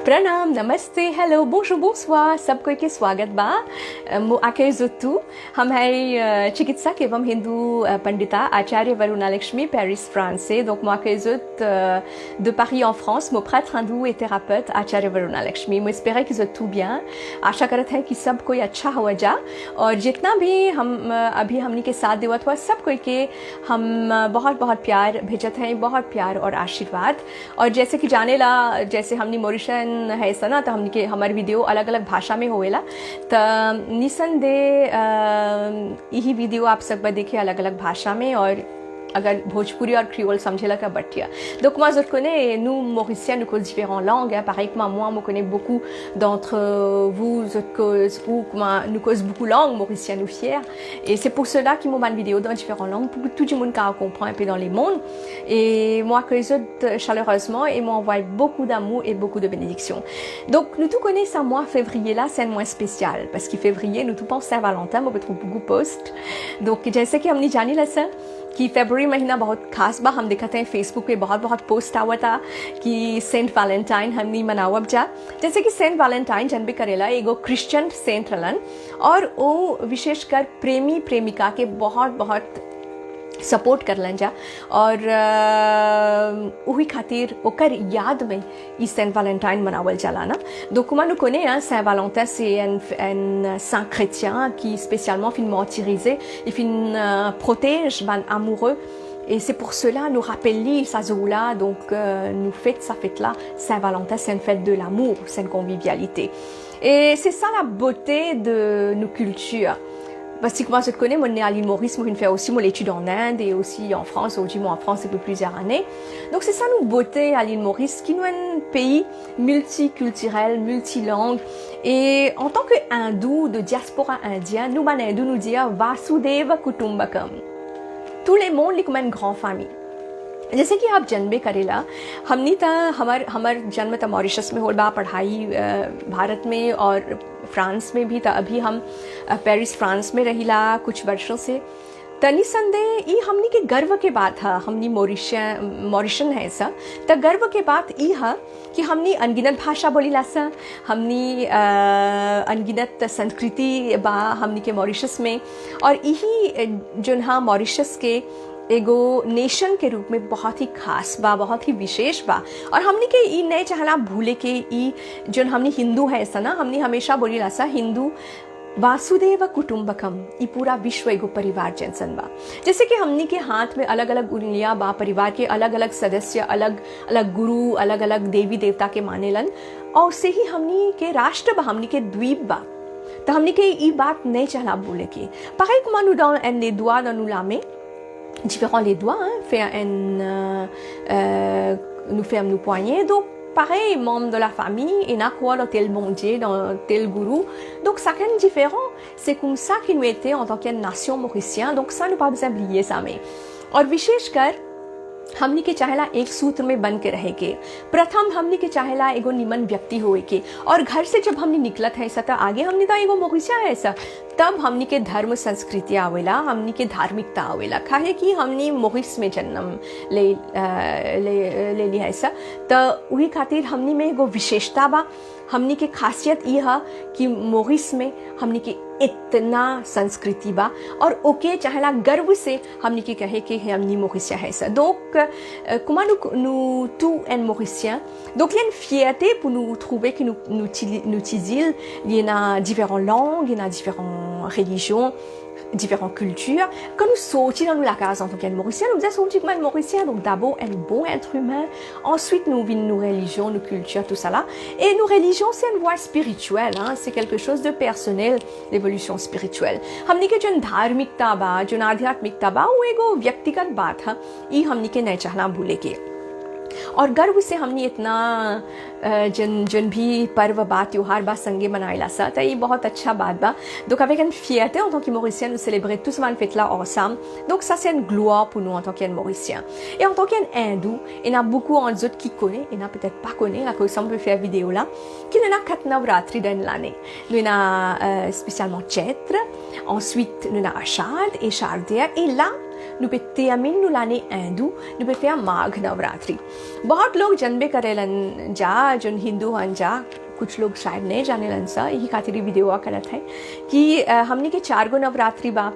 प्रणाम, नमस्ते, hello, bonjour, bonsoir, सबको के स्वागत बा। मो आकेजुतु हम है चिकित्सक एवं हिंदू पंडिता आचार्य वरुणा लक्ष्मी पेरिस फ्रांस से। Donc moi Akeuzut de Paris en France, mon prêtre hindou et thérapeute आचार्य वरुणा लक्ष्मी। मैं espérais कि tout bien, आशा करत है कि सब कोई अच्छा हो जा और जितना भी हम अभी हमनी के साथ देवत हुआ सब कोई के हम बहुत बहुत प्यार भेजत हैं, बहुत प्यार और आशीर्वाद। और जैसे कि जाने ला जैसे हमनी मॉरिशन है सना तो हमनी के हमारे वीडियो अलग अलग भाषा में होएला तो निसंदेह यही वीडियो आप सब देखे अलग अलग भाषा में और अगर भोजपुरी और क्रियोल समझेला का बटिया। Donc moi je connais, nous Mauriciens nous cause différentes langues, pareil que moi me connais beaucoup d'entre vous nous cause beaucoup langues mauriciennes ou fières et c'est pour cela qu'ils m'ont une vidéo dans différentes langues pour que tout le monde comprenne un peu dans les mondes et moi que les autres chaleureusement et m'envoie beaucoup d'amour et beaucoup de bénédictions. Donc nous tout connaissons ça mois février là c'est un mois spécial parce que février nous tout pense Saint-Valentin, on peut trouver beaucoup post. Donc जैसे कि हमने जानी ला सर कि फरवरी महीना बहुत खास बा। हम देखते हैं फेसबुक पे बहुत बहुत पोस्ट आवता कि सेंट वैलेंटाइन हमनी मनावब जा। जैसे कि सेंट वैलेंटाइन जन भी करेला एगो क्रिश्चियन सेंट रहलन और वो विशेषकर प्रेमी प्रेमिका के बहुत बहुत सपोर्ट करलन जा और वही खातिर ओकर याद में ई सेंट वैलेंटाइन मनावल जाला ना। Donc moi nous connaît hein, Saint Valentin c'est un saint chrétien qui spécialement fin martyrisé et fin protège ban amoureux et c'est pour cela nous rappelle ça zoula donc nous fête sa fête là Saint Valentin c'est une fête de l'amour, c'est une convivialité et c'est ça la beauté de nos cultures. Parce que moi je connais, moi né à l'île Maurice, moi je fais aussi mon étude en Inde et aussi en France, aujourd'hui moi en France depuis plusieurs années. Donc c'est ça notre beauté à l'île Maurice, qui nous est un pays multiculturel, multilangue. Et en tant qu'hindou de diaspora indienne, nous hindous nous disons Vasudeva Kutumbakam. Tout le monde est comme une grande famille. जैसे कि आप जन्मे करेला हमनी ता हमार जन्म ता मॉरिशस में होल बा, पढ़ाई भारत में और फ्रांस में भी था। अभी हम पेरिस फ्रांस में रहिला कुछ वर्षों से तनी संदेह ई हमनी के गर्व के बात है। हमनी मॉरिशन है ऐसा त गर्व के बात ई है कि हमनी अनगिनत भाषा बोलीला सा, हमनी अनगिनत संस्कृति बा हमनी के मॉरिशस में और यही जो हा मॉरिशस के एगो नेशन के रूप में बहुत ही खास बा, बहुत ही विशेष बा और हमनी के ई नए चाहला भूले के ई जो हमनी हिंदू है ऐसा ना हमनी हमेशा बोलीला सा हिंदू वासुदेव कुटुंबकम ई पूरा विश्व एगो परिवार जैसन बा। जैसे कि हमनी के हाथ में अलग अलग उंगलियां बा, परिवार के अलग अलग सदस्य अलग अलग गुरु अलग अलग देवी देवता के मानेलन और उससे ही हमनी के राष्ट्र बा, हमनी के द्वीप बा। तो हमनी के ई बात नहीं चाहला भूले के pareil comme nous dans les doigts dans nous la main différents les doigts hein, nous ferme nos poignets donc pareil membre de la famille et n'a quoi dans tel bon Dieu dans tel gourou donc chacun différent c'est comme ça qu'il nous était en tant que nation mauricienne donc ça nous pas besoin oublier ça mais और विशेषकर हमनी के चाहेला एक सूत्र में बन के रहे के प्रथम हमनी के चाहेला एगो निमन व्यक्ति होए के और घर से जब हमनी निकलत है ऐसा आगे हमनी तो एगो मोरिसिया है ऐसा तब हमनी के धर्म संस्कृति आवेला, हमनी के धार्मिकता आवेला काहे कि हमनी मोरिस में जन्म ले लिया ऐसा तो वही खातिर हमनी में एगो विशेषता बा। हमनी के खासियत ये है कि मोरिस में हमनी के इतना संस्कृति बा और ओके चाहेला गर्व से हमनी के कहे कि हमनी मोरिसिया है ça. Donc comment nous tous en mauricien donc il y a une fierté pour nous trouver que nous utilisons il y a différentes langues, il y a différentes religions, différentes cultures. Quand nous sortons dans la case en tant que mauricien, nous disons sortir comme mauricien. Donc d'abord un bon être humain, ensuite nous venons nos religions, nos cultures, tout ça là. Et nos religions c'est une voie spirituelle, hein? C'est quelque chose de personnel, l'évolution spirituelle. हमनी के जन धार्मिकता बा, जन आध्यात्मिकता बा, वो एगो व्यक्तिगत बात है, ये हमनी के नहीं चाहना भूले के। और गर्व से हमने इतना जन भी पर्व बा त्योहार बा संगे मनाइला सा तो ये बहुत अच्छा बात बा। Donc avec une fierté en tant que Mauricien nous célébrer tous ces fêtes là ensemble donc ça c'est une gloire pour nous en tant qu'Mauricien et en tant qu'Hindou il y a beaucoup en autres qui connaissent il y en a peut-être pas connaissent là que ça on peut faire vidéo là qu'il y en a 4 navratri dans l'année nous il y a spécialement Chaitra ensuite nous il y a Ashad et Shardia et là nous पे तमिल नु लाने Hindu nous पे फेया माघ नवरात्रि। बहुत लोग जनबे करेलन जा जो हिंदू हन जा, कुछ लोग शायद नहीं जाने लन सा, यही खातिर वीडियो करत है कि हमने के 4 गो नवरात्रि बा।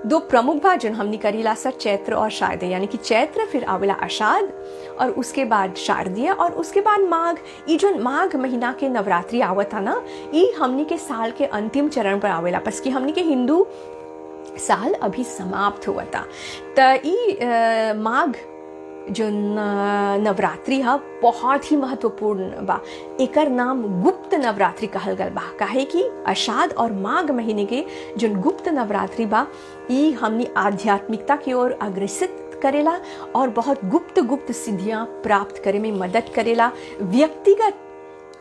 2 प्रमुख बा जो हमने करीला सा चैत्र और शारदीय, यानी कि चैत्र फिर आवेला आषाढ़ और उसके बाद शारदीय और उसके बाद माघ। ये जो माघ महीना के नवरात्रि आवता ना, ये हमने के साल के अंतिम चरण पर आवेला, बस कि हमने के हिंदू साल अभी समाप्त हुआ था। तो ये माघ जो नवरात्रि है बहुत ही महत्वपूर्ण बा। एकर नाम गुप्त नवरात्रि कहल गल बा, काहे कि आषाढ़ और माघ महीने के जो गुप्त नवरात्रि बा ये हमनी आध्यात्मिकता की ओर अग्रसित करेला और बहुत गुप्त सिद्धियां प्राप्त करे में मदद करेला, व्यक्तिगत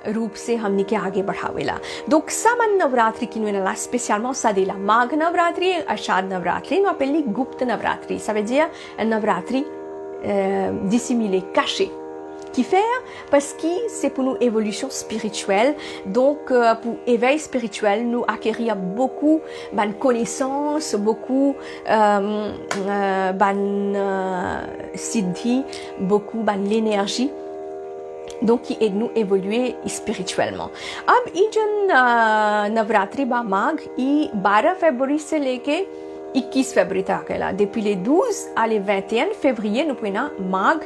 रूप से हमनी के आगे बढ़ावेला। Donc saman Navratri qui nous est là spécialement ça dit la Magh Navratri, आषाढ़ नवरात्रि, nous appelle गुप्त Navratri, ça veut dire un Navratri dissimulé, caché, qui fait parce que c'est pour nous évolution spirituelle. Donc pour éveil spirituel, nous acquérir beaucoup de connaissances, beaucoup de siddhi, beaucoup de l'énergie, donc qui aide nous évoluer spirituellement. अब ये जो नवरात्रि बा माघ, ये 12 फरवरी से लेके 21 février तक है। Depuis les 12 à les 21 février, nous prenons Magh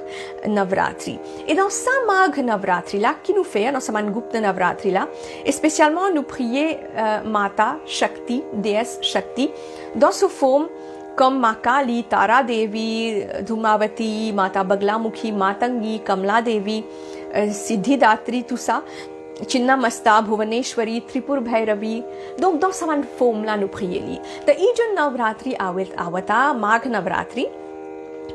Navratri. Et dans ça Magh Navratri là, qui nous fait dans ce Gupta Navratri là, et spécialement nous prier Mata Shakti, déesse Shakti, dans ce forme comme Makali, Tara Devi, Dhumavati, Mata Baglamukhi, Matangi, Kamla Devi, Siddhidatri, tout ça. Chinnamasta, Bhuvaneshwari, Tripur Bhairavi, donc dans saman formula nous prier li. तो ये जो नवरात्रि आवता माघ नवरात्रि,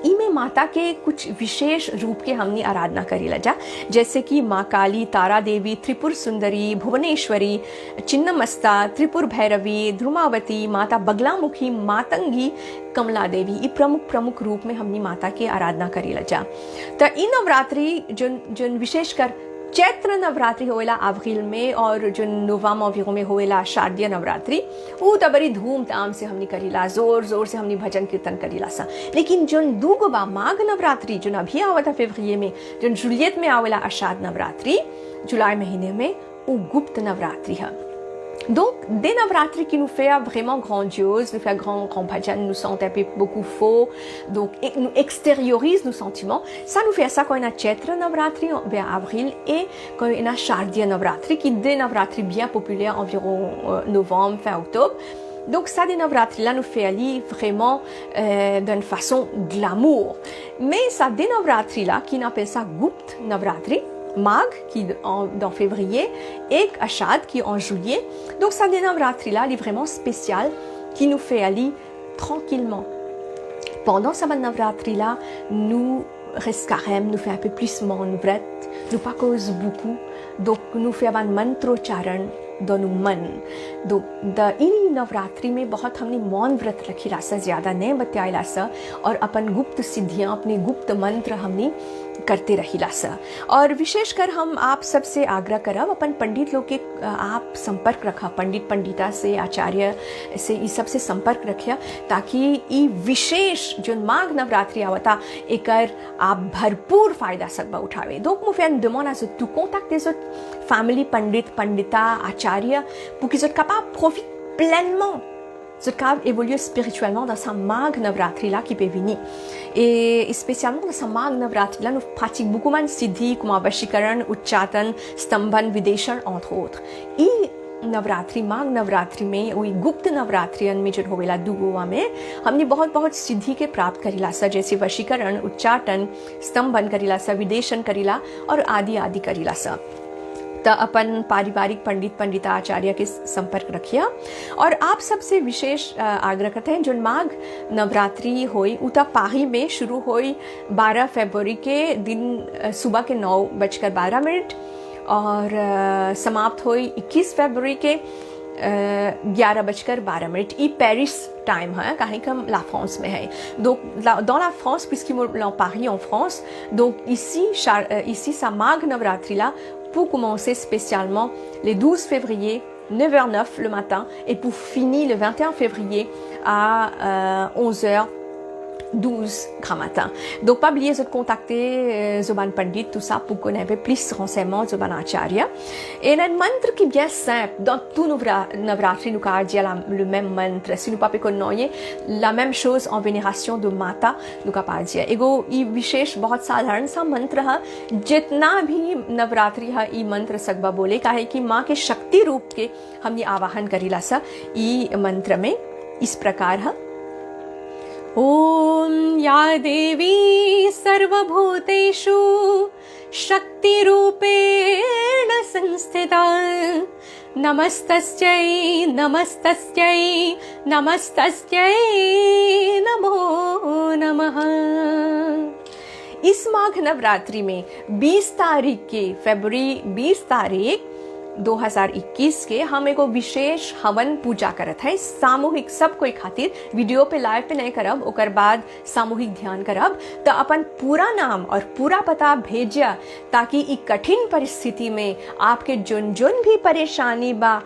इमे माता के कुछ विशेष रूप के हमने आराधना करी लजा, जैसे कि माँ काली, तारा देवी, त्रिपुर सुंदरी, भुवनेश्वरी, चिन्नमस्ता, त्रिपुर भैरवी, ध्रुमावती, माता बगलामुखी, मातंगी, कमला देवी, ये प्रमुख रूप में हमने माता की आराधना करी लजा। तो इन नवरात्रि जो विशेषकर चैत्र नवरात्रि होएला अप्रैल में और जो नवंबर अवधियों में होएला शारदीय नवरात्रि, वो तो बड़ी धूमधाम से हमने करीला, जोर से हमने भजन कीर्तन करीला सा। लेकिन जो दूगो बा माघ नवरात्रि जो अभी आवा था फेब्रुआरी में, जो जुलियत में आवेला आषाढ़ नवरात्रि जुलाई महीने में, वो गुप्त नवरात्रि है। Donc, des navratri qui nous fait vraiment grandiose, nous fait grand bhajan, nous sent un peu beaucoup faux, donc nous extériorise nos sentiments. Ça nous fait ça quand on a Chaitra Navratri en avril et quand on a Shardiya Navratri, qui est des navratri bien populaires environ novembre, fin octobre. Donc ça, des navratri là nous fait aller vraiment d'une façon glamour. Mais ça, des navratri là qui appelle ça Gupt Navratri, Magh qui dans février et Ashad qui en juillet. Donc ça des navratri là, il est vraiment spécial qui nous fait aller tranquillement. Pendant ce navratri là, nous restons carême, nous fait un peu plus manvrat, nous pas cause beaucoup. Donc nous fait un mantrocharan dans nos मन। donc इन नवरात्रि में बहुत हमने मौन व्रत रखी लासा, ज़्यादा नहीं बताया लासा, और अपन गुप्त सिद्धियाँ, अपने गुप्त मंत्र हमने करते रही लासा। और विशेषकर हम आप सबसे आग्रह करब अपन पंडित लोग के आप संपर्क रखा, पंडिता से, आचार्य से, इस सब से संपर्क रखिया, ताकि ये विशेष जो माघ नवरात्रि आवता एकर आप भरपूर फायदा सकबा उठावे। donc moi fais une demande à tout contact des autres family pandita, acharya, pour qu'ils soient capables de profiter pleinement, se capable évoluer spirituellement dans sa Magh Navratri là qui peut venir. Et spécialement dans sa Magh Navratri là, nous pratiquons beaucoup de siddhi comme Vashikaran, Uchchatan, Stambhan, Videshan entre autres. Et Navratri Magh Navratri में, वही गुप्त नवरात्रि में जो होवेला दुगोवा में हमने बहुत सिद्धि के प्राप्त करीला सा, जैसे वशीकरण, उच्चाटन, स्तंभन करीला सा, विदेशन करीला और आदि करीला सा। तो अपन पारिवारिक पंडिता आचार्य के संपर्क रखिए। और आप सबसे विशेष आग्रह करते हैं जो माघ नवरात्रि होई उता पाही में शुरू होई 12 फरवरी के दिन सुबह के 9:12 और समाप्त हुई 21 फरवरी के 11:12। ये पेरिस टाइम है, कहीं हम ला फ्रांस में है। donc dans la France, puisqu'ils l'ont Paris en France, donc ici ça Magh Navratri là pour commencer spécialement les 12 février 9h09 le matin et pour finir le 21 février à 11h 12 grammatins. Donc, pas oublier de contacter Zoban Pandit, tout ça, pour connaître plus de renseignements de Zoban Acharya. Et un mantra qui est bien simple. Dans tout Navratri, nous avons dit le même mantra. Si nous ne pouvons pas connaître la même chose en vénération de Mata, nous avons dit. Et ये विशेष बहुत साधारण सा मंत्र है जितना भी नवरात्रि है ये मंत्र सकबा बोले काहे कि माँ के शक्ति रूप के हम ये आवाहन करीला सा ये मंत्र में इस प्रकार है ओम या देवी सर्वभूतेषु शक्ति रूपेण संस्थिता नमस्तस्यै नमस्तस्यै नमस्तस्यै नमो नमः। इस माघ नवरात्रि में 20 तारीख के फरवरी 20 तारीख 2021 के हम एगो विशेष हवन पूजा करत है सामूहिक सब कोई खातिर वीडियो पे लाइव पे नहीं करब ओकर बाद सामूहिक ध्यान करब तो अपन पूरा नाम और पूरा पता भेजिया ताकि ई कठिन परिस्थिति में आपके जुन जुन भी परेशानी बा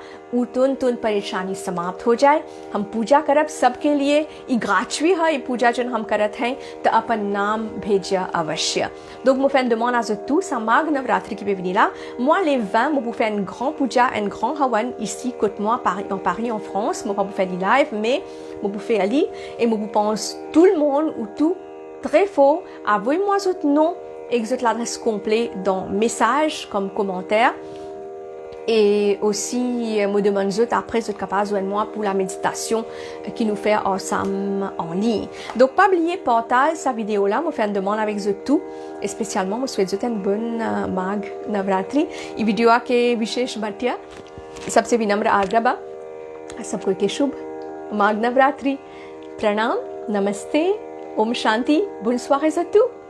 तुन परेशानी समाप्त हो जाए। हम पूजा करब सबके लिए ई गाचवी है ये पूजा जन हम करत हैं तो अपन नाम भेजिया अवश्य। Donc mon fait demande à tout ça mag navratri qui venir là moi les 20 moi vous faire une grand puja un grand hawan ici côte moi Paris en France moi pas vous faire du live mais moi vous faire ali et moi vous pense tout le monde ou tout très fort envoyez-moi votre nom et votre l'adresse complète dans message comme commentaire. Et aussi, me demande après vous êtes capable de moi pour la méditation qui nous fait ensemble en ligne. Donc, pas oublier partage sa vidéo là, me faire une demande avec vous tout, et spécialement, me souhaite une bonne Magh Navratri. ये video के विशेष बटिया सबसे विनम्र आग्रह सबको के शुभ माघ नवरात्रि प्रणाम नमस्ते Om Shanti bonne soirée à tous.